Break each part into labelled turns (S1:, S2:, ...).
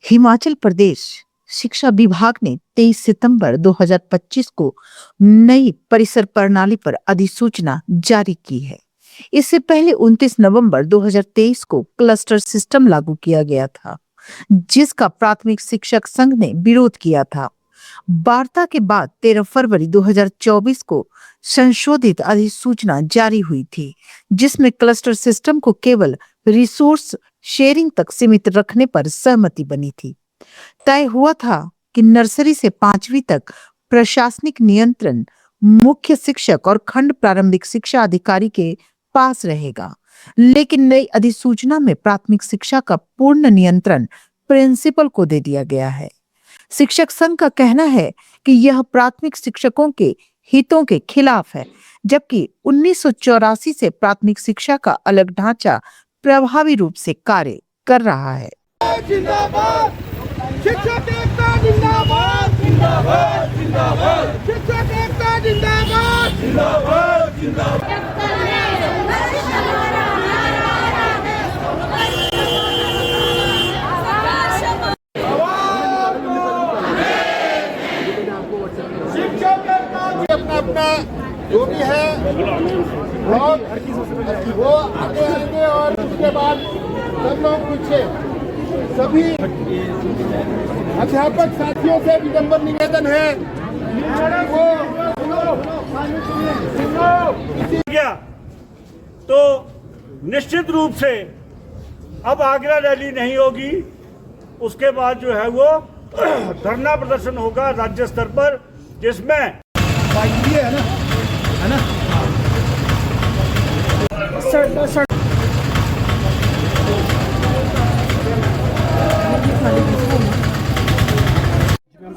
S1: हिमाचल प्रदेश शिक्षा विभाग ने 23 सितंबर 2025 को नई परिसर प्रणाली पर अधिसूचना जारी की है। इससे पहले 29 नवंबर 2023 को क्लस्टर सिस्टम लागू किया गया था, जिसका प्राथमिक शिक्षक संघ ने विरोध किया था। वार्ता के बाद 13 फरवरी 2024 को संशोधित अधिसूचना जारी हुई थी, जिसमें क्लस्टर सिस्टम को केवल रिसोर्स शेयरिंग तक सीमित रखने पर सहमति बनी थी। तय हुआ था कि नर्सरी से 5वीं तक प्रशासनिक नियंत्रण मुख्य शिक्षक और खंड प्रारंभिक शिक्षा अधिकारी के पास रहेगा, लेकिन नई अधिसूचना में प्राथमिक शिक्षा का पूर्ण नियंत्रण प्रिंसिपल को दे दिया गया है। शिक्षक संघ का कहना है कि यह प्राथमिक शिक्षकों के हितों के खिलाफ है, जबकि 1984 से प्राथमिक शिक्षा का अलग ढांचा प्रभावी रूप से कार्य कर रहा है।
S2: जिंदाबाद शिक्षक एकता, जिंदाबाद जिंदाबाद जिंदाबाद शिक्षक एकता, जिंदाबाद जिंदाबाद जिंदाबाद। अपना अपना जो भी है वो आगे आएंगे और उसके बाद सब लोग पीछे। सभी अध्यापक साथियों से विनम्र निवेदन है वो
S3: गया तो निश्चित रूप से अब आगरा रैली नहीं होगी। उसके बाद जो है वो धरना प्रदर्शन होगा राज्य स्तर पर, जिसमें
S2: है ना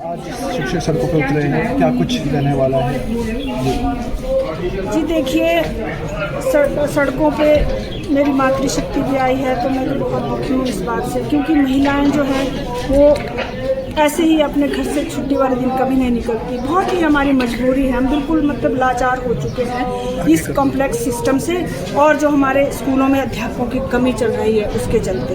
S4: आज शिक्षक सड़कों पर उतरे हैं, क्या कुछ रहने वाला है?
S5: जी देखिए, सड़कों पे मेरी मातृशक्ति भी आई है, तो मैं बहुत दुखी हूँ इस बात से, क्योंकि महिलाएं जो हैं वो ऐसे ही अपने घर से छुट्टी वाले दिन कभी नहीं निकलती। बहुत ही हमारी मजबूरी है, हम बिल्कुल मतलब लाचार हो चुके हैं इस कॉम्प्लेक्स सिस्टम से, और जो हमारे स्कूलों में अध्यापकों की कमी चल रही है उसके चलते।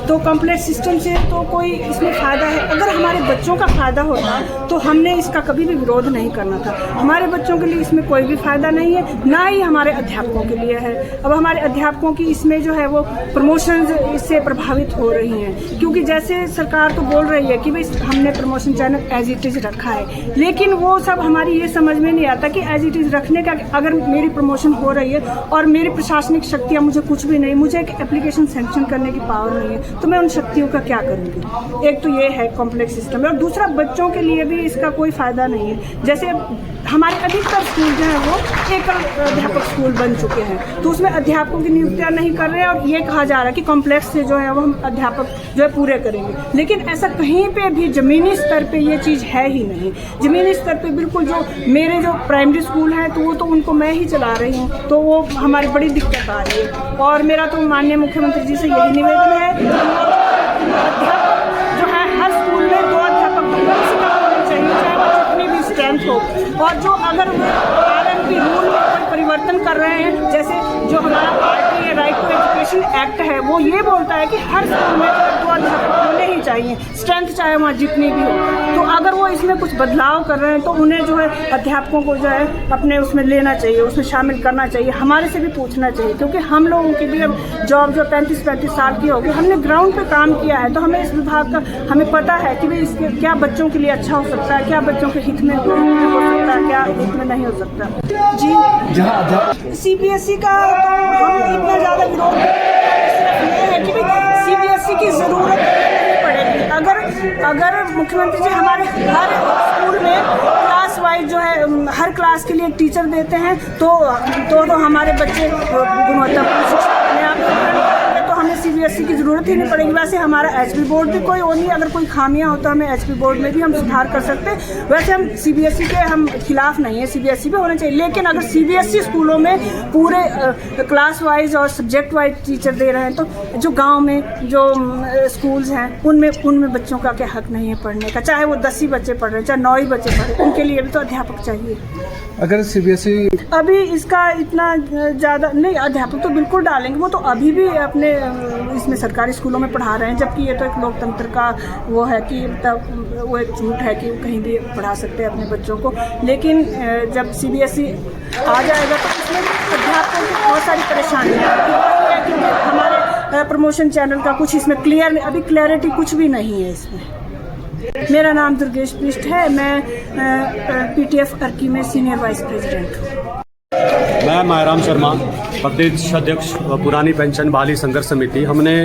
S5: तो कॉम्प्लेक्स सिस्टम से तो कोई इसमें फ़ायदा है, अगर हमारे बच्चों का फ़ायदा होता तो हमने इसका कभी भी विरोध नहीं करना था। हमारे बच्चों के लिए इसमें कोई भी फ़ायदा नहीं है, ना ही हमारे अध्यापकों के लिए है। अब हमारे अध्यापकों की इसमें जो है वो प्रमोशंस इससे प्रभावित हो रही हैं, क्योंकि जैसे सरकार तो बोल रही है कि भाई हमने promotion channel as it is रखा है, लेकिन वो सब हमारी ये समझ में नहीं आता कि एज इट इज़ रखने का, अगर मेरी प्रमोशन हो रही है और मेरी प्रशासनिक शक्तियाँ मुझे कुछ भी नहीं, मुझे एक एप्लीकेशन सैंक्शन करने की पावर नहीं है, तो मैं उन शक्तियों का क्या करूँगी? एक तो ये है कॉम्प्लेक्स सिस्टम है, और दूसरा बच्चों के लिए भी इसका कोई फ़ायदा नहीं है। जैसे हमारे अधिकतर स्कूल जो है वो एकल अध्यापक स्कूल बन चुके हैं, तो उसमें अध्यापकों की नियुक्तियाँ नहीं कर रहे हैं, और ये कहा जा रहा है कि कॉम्प्लेक्स से जो है वो हम अध्यापक जो है पूरे करेंगे, लेकिन ऐसा कहीं पे भी ज़मीनी स्तर पे ये चीज़ है ही नहीं। ज़मीनी स्तर पे बिल्कुल जो मेरे जो प्राइमरी स्कूल हैं तो वो तो उनको मैं ही चला रही हूँ, तो वो हमारी बड़ी दिक्कत आ रही है। और मेरा तो माननीय मुख्यमंत्री जी से यही निवेदन है, अध्यापक जो है हर स्कूल में 2 अध्यापक तो कम से कम होने चाहिए, चाहे वो जितनी भी स्ट्रेंथ हो। और जो अगर RMP रूल में कोई परिवर्तन कर रहे हैं, जैसे जो हमारा RTA right to education act है, वो ये बोलता है कि हर स्कूल में 2 अध्यापक होने ही चाहिए, स्ट्रेंथ चाहे वहाँ जितनी भी हो। तो अगर वो इसमें कुछ बदलाव कर रहे हैं तो उन्हें जो है अध्यापकों को जो है अपने उसमें लेना चाहिए, उसमें शामिल करना चाहिए, हमारे से भी पूछना चाहिए, क्योंकि हम लोगों की भी अब जॉब जो 35-35 साल की होगी, हमने ग्राउंड पे काम किया है, तो हमें इस विभाग का हमें पता है कि भाई इसके क्या बच्चों के लिए अच्छा हो सकता है, क्या बच्चों के हित में हो सकता है, क्या हित में नहीं हो सकता। जी CBSE का तो हम इतना ज़्यादा विरोध ये है कि भाई CBSE की ज़रूरत नहीं पड़ेगी। अगर मुख्यमंत्री जी हमारे हर स्कूल में क्लास वाइज जो है हर क्लास के लिए एक टीचर देते हैं, तो हमारे बच्चे गुणवत्तापूर्ण शिक्षा अपने आप में, तो हमें CBSE की ज़रूरत ही नहीं पड़ेगी। वैसे हमारा HP बोर्ड भी कोई और नहीं, अगर कोई खामियां हो तो हमें HP बोर्ड में भी हम सुधार कर सकते हैं। वैसे हम CBSE के हम खिलाफ नहीं है, CBSE भी होना चाहिए, लेकिन अगर CBSE स्कूलों में पूरे क्लास वाइज और सब्जेक्ट वाइज टीचर दे रहे हैं, तो जो गाँव में जो स्कूल्स हैं उनमें बच्चों का क्या हक नहीं है पढ़ने का, चाहे वो 10 ही बच्चे पढ़ रहे हैं, चाहे 9 ही बच्चे पढ़ रहे हैं, उनके लिए भी तो अध्यापक चाहिए।
S4: अगर सीबीएसई
S5: अभी इसका इतना ज़्यादा नहीं, अध्यापक तो बिल्कुल डालेंगे, वो तो अभी भी अपने इसमें सरकारी स्कूलों में पढ़ा रहे हैं, जबकि ये तो एक लोकतंत्र का वो है कि तब वो एक झूठ है कि कहीं भी पढ़ा सकते हैं अपने बच्चों को। लेकिन जब सीबीएसई आ जाएगा तो इसमें अध्यापकों की बहुत सारी परेशानियाँ है, क्योंकि हमारे प्रमोशन चैनल का कुछ इसमें अभी क्लैरिटी कुछ भी नहीं है इसमें। मेरा नाम दुर्गेश पृष्ठ है, मैं पीटीएफ अर्की में सीनियर वाइस प्रेसिडेंट हूँ।
S6: मैं मायराम शर्मा, प्रदेश अध्यक्ष पुरानी पेंशन बहाली संघर्ष समिति। हमने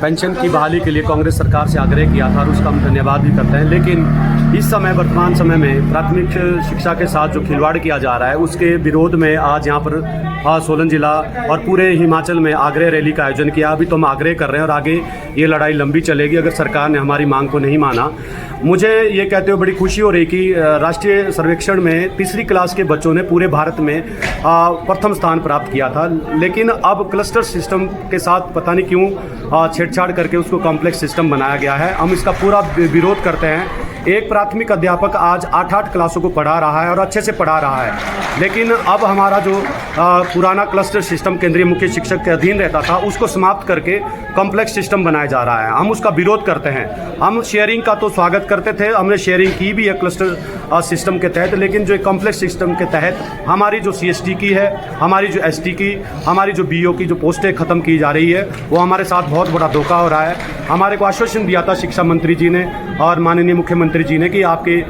S6: पेंशन की बहाली के लिए कांग्रेस सरकार से आग्रह किया था और उसका हम धन्यवाद भी करते हैं। लेकिन इस समय वर्तमान समय में प्राथमिक शिक्षा के साथ जो खिलवाड़ किया जा रहा है उसके विरोध में आज यहाँ पर सोलन जिला और पूरे हिमाचल में आग्रह रैली का आयोजन किया। अभी तो हम आग्रह कर रहे हैं और आगे ये लड़ाई लंबी चलेगी अगर सरकार ने हमारी मांग को नहीं माना। मुझे ये कहते हुए बड़ी खुशी हो रही कि राष्ट्रीय सर्वेक्षण में तीसरी क्लास के बच्चों ने पूरे भारत में प्रथम स्थान प्राप्त किया था, लेकिन अब क्लस्टर सिस्टम के साथ पता नहीं क्यों छेड़छाड़ करके उसको कॉम्प्लेक्स सिस्टम बनाया गया है। हम इसका पूरा विरोध करते हैं। एक प्राथमिक अध्यापक आज 8-8 क्लासों को पढ़ा रहा है और अच्छे से पढ़ा रहा है, लेकिन अब हमारा जो पुराना क्लस्टर सिस्टम केंद्रीय मुख्य शिक्षक के अधीन रहता था उसको समाप्त करके कॉम्प्लेक्स सिस्टम बनाया जा रहा है। हम उसका विरोध करते हैं। हम शेयरिंग का तो स्वागत करते थे, हमने शेयरिंग की भी है क्लस्टर सिस्टम के तहत, लेकिन जो कॉम्प्लेक्स सिस्टम के तहत हमारी जो CST की है, हमारी जो ST की, हमारी जो BO की जो पोस्टें ख़त्म की जा रही है वो हमारे साथ बहुत बड़ा धोखा हो रहा है। हमारे को आश्वासन दिया था शिक्षा मंत्री जी ने और माननीय मुख्यमंत्री जी ने कि आपके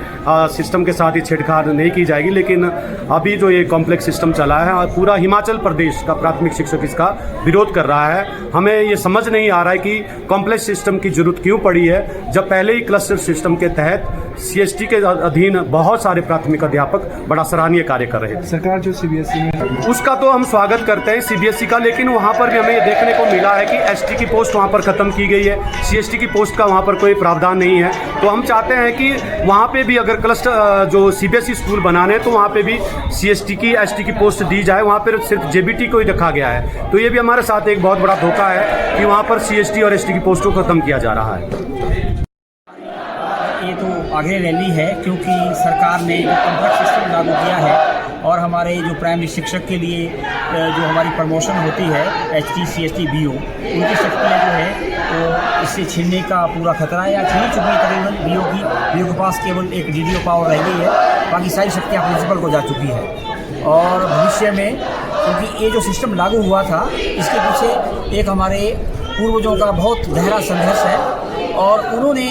S6: सिस्टम के साथ ही छेड़छाड़ नहीं की जाएगी, लेकिन अभी जो ये कॉम्प्लेक्स सिस्टम चला है और पूरा हिमाचल प्रदेश का प्राथमिक शिक्षक इसका विरोध कर रहा है। हमें ये समझ नहीं आ रहा है कि कॉम्प्लेक्स सिस्टम की जरूरत क्यों पड़ी है जब पहले ही क्लस्टर सिस्टम के तहत CST के अधीन बहुत सारे प्राथमिक अध्यापक बड़ा सराहनीय कार्य कर रहे हैं।
S4: सरकार जो सीबीएसई में
S6: उसका तो हम स्वागत करते हैं CBSE का, लेकिन वहाँ पर भी हमें ये देखने को मिला है कि ST की पोस्ट वहाँ पर ख़त्म की गई है, CST की पोस्ट का वहाँ पर कोई प्रावधान नहीं है। तो हम चाहते हैं कि वहाँ पे भी अगर क्लस्टर जो CBSE स्कूल बनाने तो वहाँ पे भी CST की ST की पोस्ट दी जाए, वहाँ पर सिर्फ JBT को ही रखा गया है। तो ये भी हमारे साथ एक बहुत बड़ा धोखा है कि वहाँ पर CST और ST की पोस्टों को ख़त्म किया जा रहा है।
S7: ये तो आगे रैली है क्योंकि सरकार ने जो कॉन्ट्रैक्ट सिस्टम लागू किया है और हमारे जो प्राइमरी शिक्षक के लिए जो हमारी प्रमोशन होती है ST CST BO उनकी शक्तियाँ जो है वो इससे छीनने का पूरा खतरा है या छीन चुकी है। तकरीबन BO के पास केवल एक DDO पावर रह गई है, बाकी सारी शक्तियाँ प्रिंसिपल को जा चुकी है। और भविष्य में क्योंकि ये जो सिस्टम लागू हुआ था इसके पीछे एक हमारे पूर्वजों का बहुत गहरा संघर्ष है और उन्होंने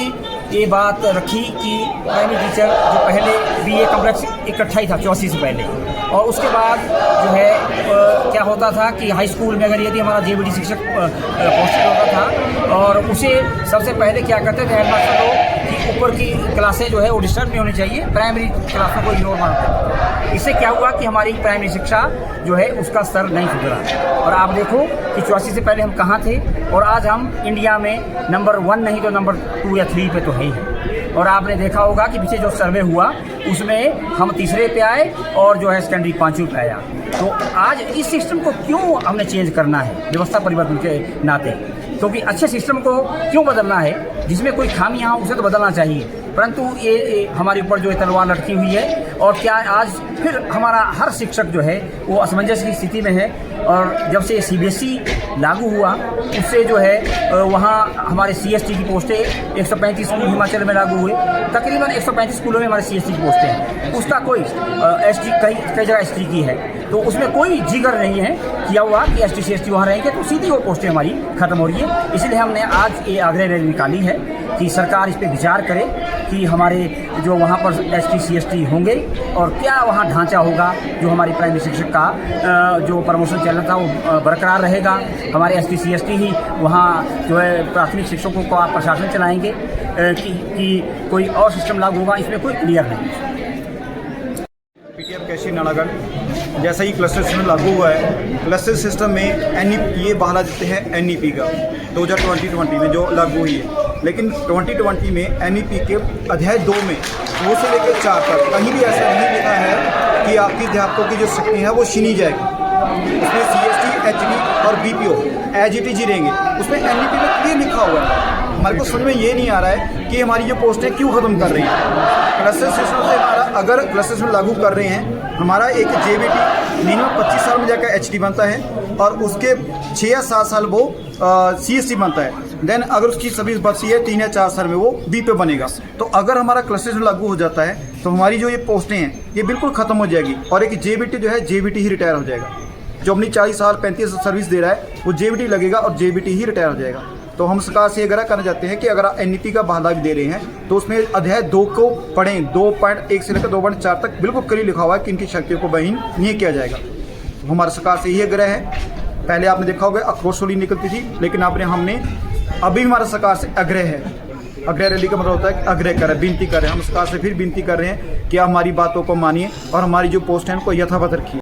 S7: ये बात रखी कि प्राइमरी टीचर जो पहले BA कॉम्प्लेक्स इकट्ठा ही था 84 से पहले, और उसके बाद जो है क्या होता था कि हाई स्कूल में अगर यदि हमारा JBT शिक्षक पोस्टेड होता था और उसे सबसे पहले क्या करते थे हेडमास्टर लोग कि ऊपर की क्लासें जो है वो डिस्टर्ब नहीं होनी चाहिए, प्राइमरी क्लासों को इग्नोर मारते। इससे क्या हुआ कि हमारी प्राइमरी शिक्षा जो है उसका स्तर नहीं सुधरा। और आप देखो कि 84 से पहले हम कहाँ थे और आज हम इंडिया में नंबर 1 नहीं तो नंबर 2 या 3 पे तो है ही। और आपने देखा होगा कि पीछे जो सर्वे हुआ उसमें हम तीसरे पे आए और जो है सेकेंडरी 5वीं पे आया। तो आज इस सिस्टम को क्यों हमने चेंज करना है व्यवस्था परिवर्तन के नाते, क्योंकि अच्छे सिस्टम को क्यों बदलना है, जिसमें कोई खामियां हो उसे तो बदलना चाहिए, परंतु ये हमारे ऊपर जो है तलवार लटकी हुई है। और क्या आज फिर हमारा हर शिक्षक जो है वो असमंजस की स्थिति में है। और जब से CBSE लागू हुआ उससे जो है वहाँ हमारे CST की पोस्टें 135 स्कूल हिमाचल में लागू हुए, तकरीबन 135 स्कूलों में हमारे CST की पोस्टें हैं। उसका कोई ST कई जगह ST की है, तो उसमें कोई जिगर नहीं है किया हुआ कि ST CST वहाँ रहेंगे, तो सीधी वो पोस्टें हमारी खत्म हो रही है। इसलिए हमने आज ये आग्रह रैली निकाली है कि सरकार इस पर विचार करे कि हमारे जो वहाँ पर ST CST होंगे और क्या वहाँ ढांचा होगा जो हमारी प्राइमरी शिक्षक का जो प्रमोशन चल रहा था वो बरकरार रहेगा। हमारे ST CST ही वहाँ जो है प्राथमिक शिक्षकों को आप प्रशासन चलाएंगे कि कोई और सिस्टम लागू होगा, इसमें कोई क्लियर नहीं।
S8: PTF कैशी नालागढ़, जैसा ही क्लस्टर सिस्टम लागू हुआ है, क्लस्टर सिस्टम में ये बहाना देते हैं NEP का 2020 में जो लागू हुई है, लेकिन 2020 में NEP के अध्याय 2 में 2 से लेकर 4 तक कहीं भी ऐसा नहीं लिखा है कि आपकी अध्यापकों की जो शक्ति है वो छीनी जाएगी। इसमें CST एचडी और बीपीओ एज इट इज ही रहेंगे। उसमें एनईपी में क्लियर लिखा हुआ है। हमारे को समझ में ये नहीं आ रहा है कि हमारी जो पोस्टें क्यों ख़त्म कर रही हैं। क्लस्टर सिस्टम से हमारा अगर क्लस्टर सिस्टम लागू कर रहे हैं, हमारा एक जेबीटी मिनिमम 25 साल में जाकर एचडी बनता है और उसके 6 या 7 साल वो सीएसटी बनता है। देन अगर उसकी सर्विस बची है 3 या 4 साल में वो बी पे बनेगा। तो अगर हमारा क्लस्टर सिस्टम लागू हो जाता है तो हमारी जो ये पोस्टें हैं ये बिल्कुल ख़त्म हो जाएगी और एक जेबीटी जो है जेबीटी ही रिटायर हो जाएगा। जो अपनी 40 साल 35 साल सर्विस दे रहा है वो जेबीटी लगेगा और जेबीटी ही रिटायर हो जाएगा। तो हम सरकार से ये आग्रह करना चाहते हैं कि अगर आप एनईपी का बहाना भी दे रहे हैं तो उसमें अध्याय 2 को पढ़ें। 2.1 से लेकर 2.4 तक बिल्कुल क्लियर लिखा हुआ है कि इनकी शक्तियों को बहीन नहीं किया जाएगा। तो हमारी सरकार से यही आग्रह है। पहले आपने देखा होगा आक्रोश रैली निकलती थी, लेकिन हमने अभी हमारा सरकार से आग्रह है। आग्रह रैली का मतलब होता है कि आग्रह कर रहे हैं, विनती कर रहे हैं। हम सरकार से फिर विनती कर रहे हैं कि आप हमारी बातों को मानिए और हमारी जो पोस्ट है उनको यथावत रखिए।